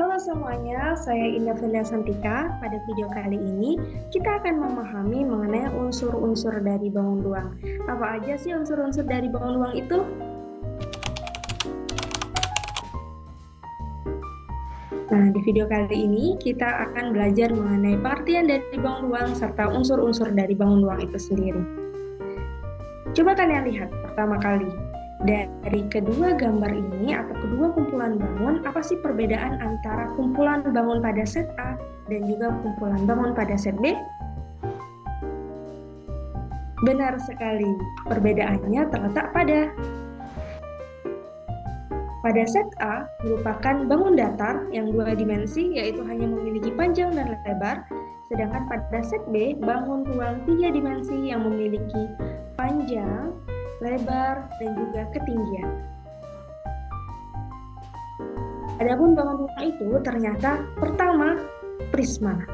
Halo semuanya, saya Indah Velia Santika. Pada video kali ini, kita akan memahami mengenai unsur-unsur dari bangun ruang. Apa aja sih unsur-unsur dari bangun ruang itu? Nah, di video kali ini, kita akan belajar mengenai pengertian dari bangun ruang serta unsur-unsur dari bangun ruang itu sendiri. Coba kalian lihat pertama kali. Dari kedua gambar ini atau kedua kumpulan bangun, apa sih perbedaan antara kumpulan bangun pada set A dan juga kumpulan bangun pada set B? Benar sekali, perbedaannya terletak pada set A merupakan bangun datar yang dua dimensi, yaitu hanya memiliki panjang dan lebar, sedangkan pada set B bangun ruang tiga dimensi yang memiliki panjang, lebar, dan juga ketinggian. Adapun bangun ruang itu ternyata pertama prisma.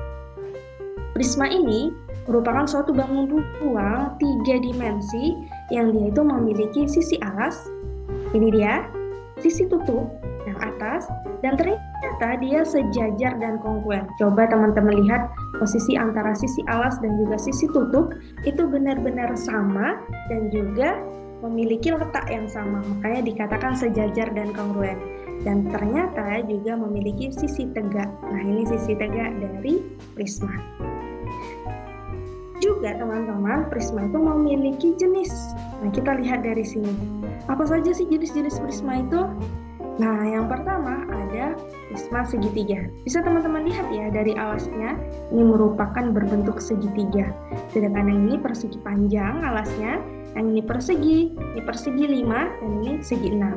Prisma ini merupakan suatu bangun ruang tiga dimensi yang dia itu memiliki sisi alas, ini dia, sisi tutup yang atas, dan ternyata dia sejajar dan kongruen. Coba teman-teman lihat posisi antara sisi alas dan juga sisi tutup itu benar-benar sama dan juga memiliki letak yang sama, makanya dikatakan sejajar dan kongruen. Dan ternyata juga memiliki sisi tegak. Nah, ini sisi tegak dari prisma. Juga teman-teman, prisma itu memiliki jenis. Nah, kita lihat dari sini. Apa saja sih jenis-jenis prisma itu? Nah, yang pertama ada prisma segitiga. Bisa teman-teman lihat ya dari alasnya, ini merupakan berbentuk segitiga. Sedangkan yang ini persegi panjang alasnya, yang ini persegi 5, dan ini segi 6.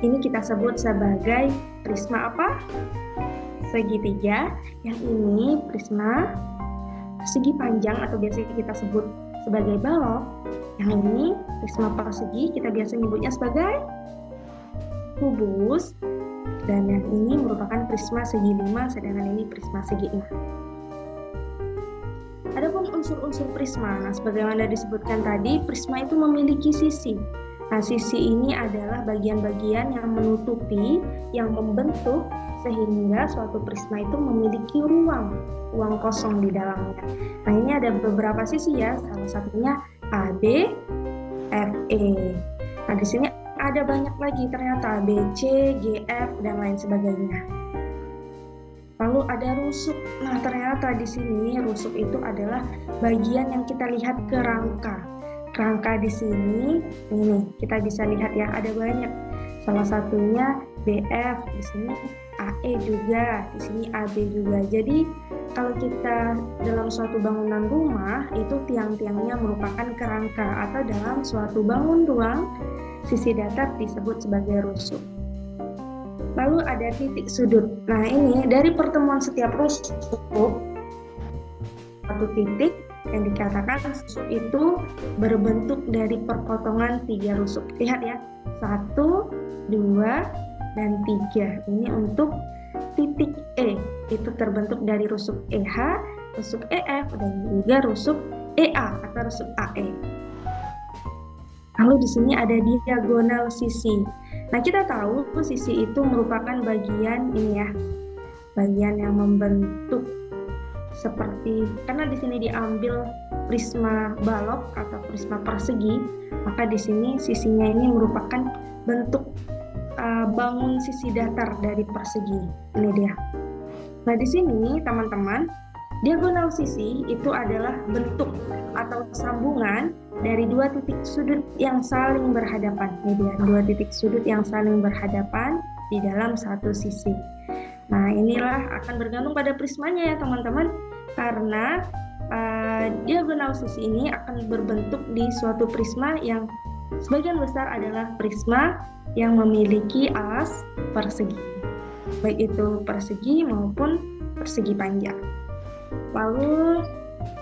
Ini kita sebut sebagai prisma apa? Segitiga. Yang ini prisma persegi panjang atau biasa kita sebut sebagai balok. Yang ini prisma persegi, kita biasa menyebutnya sebagai kubus. Dan yang ini merupakan prisma segi 5, sedangkan ini prisma segi 6. Adapun unsur-unsur prisma, nah sebagaimana disebutkan tadi, prisma itu memiliki sisi. Nah, sisi ini adalah bagian-bagian yang menutupi, yang membentuk, sehingga suatu prisma itu memiliki ruang kosong di dalamnya. Nah, ini ada beberapa sisi ya, salah satunya AB, FE. Nah, di sini ada banyak lagi ternyata BC, GF, dan lain sebagainya. Lalu ada rusuk. Nah, ternyata di sini rusuk itu adalah bagian yang kita lihat ke rangka. Rangka di sini, ini kita bisa lihat ya, ada banyak. Salah satunya BF, di sini AE juga, di sini AB juga. Jadi kalau kita dalam suatu bangunan rumah, itu tiang-tiangnya merupakan kerangka, atau dalam suatu bangun ruang, sisi datar disebut sebagai rusuk. Lalu ada titik sudut. Nah, ini dari pertemuan setiap rusuk, satu titik yang dikatakan rusuk itu berbentuk dari perpotongan 3 rusuk. Lihat ya, 1, 2, dan 3. Ini untuk titik E, itu terbentuk dari rusuk EH, rusuk EF, dan juga rusuk EA atau rusuk AE. Lalu di sini ada diagonal sisi. Nah, kita tahu sisi itu merupakan bagian ini ya, bagian yang membentuk seperti, karena di sini diambil prisma balok atau prisma persegi, maka di sini sisinya ini merupakan bentuk bangun sisi datar dari persegi. Ini dia. Nah, di sini teman-teman, diagonal sisi itu adalah bentuk atau sambungan dari 2 titik sudut yang saling berhadapan. Ini dia, 2 titik sudut yang saling berhadapan di dalam satu sisi. Nah, inilah akan bergantung pada prismanya ya teman-teman, karena diagonal sisi ini akan berbentuk di suatu prisma yang sebagian besar adalah prisma yang memiliki alas persegi, baik itu persegi maupun persegi panjang. Lalu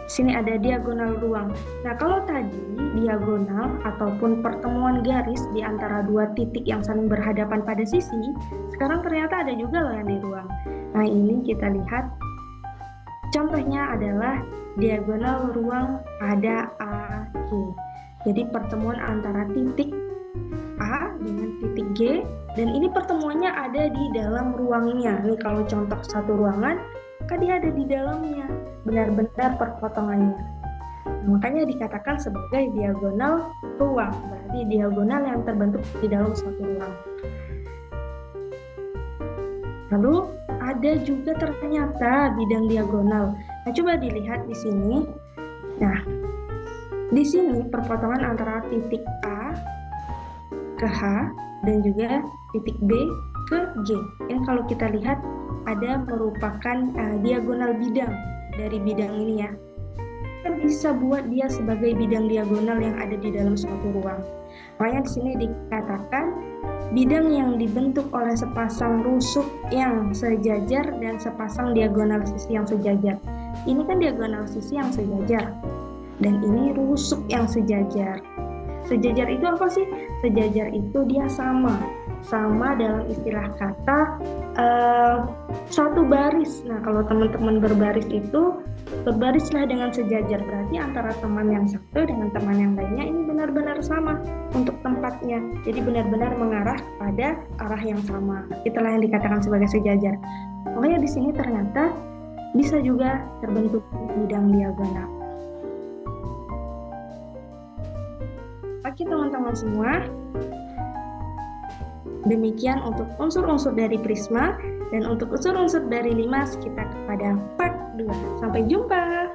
sini ada diagonal ruang. Nah, kalau tadi diagonal ataupun pertemuan garis di antara 2 titik yang saling berhadapan pada sisi, sekarang ternyata ada juga loh yang di ruang. Nah, ini kita lihat contohnya adalah diagonal ruang pada AG. Jadi pertemuan antara titik A dengan titik G Dan ini pertemuannya ada di dalam ruangnya. Nih kalau contoh satu ruangan, maka dia ada di dalamnya, benar-benar perpotongannya. Nah, makanya dikatakan sebagai diagonal ruang, berarti diagonal yang terbentuk di dalam suatu ruang. Lalu ada juga ternyata bidang diagonal. Nah, coba dilihat di sini. Nah, di sini perpotongan antara titik A ke H dan juga titik B ke G. Ini kalau kita lihat ada merupakan diagonal bidang dari bidang ini ya. Kita bisa buat dia sebagai bidang diagonal yang ada di dalam suatu ruang. Makanya di sini dikatakan bidang yang dibentuk oleh sepasang rusuk yang sejajar dan sepasang diagonal sisi yang sejajar. Ini kan diagonal sisi yang sejajar. Dan ini rusuk yang sejajar. Sejajar itu apa sih? Sejajar itu dia sama dalam istilah kata satu baris. Nah, kalau teman-teman berbaris itu berbarislah dengan sejajar. Berarti antara teman yang satu dengan teman yang lainnya ini benar-benar sama untuk tempatnya. Jadi benar-benar mengarah pada arah yang sama. Itulah yang dikatakan sebagai sejajar. Makanya di sini ternyata bisa juga terbentuk bidang diagonal. Oke teman-teman semua, demikian untuk unsur-unsur dari prisma, dan untuk unsur-unsur dari limas kita kepada part 2. Sampai jumpa!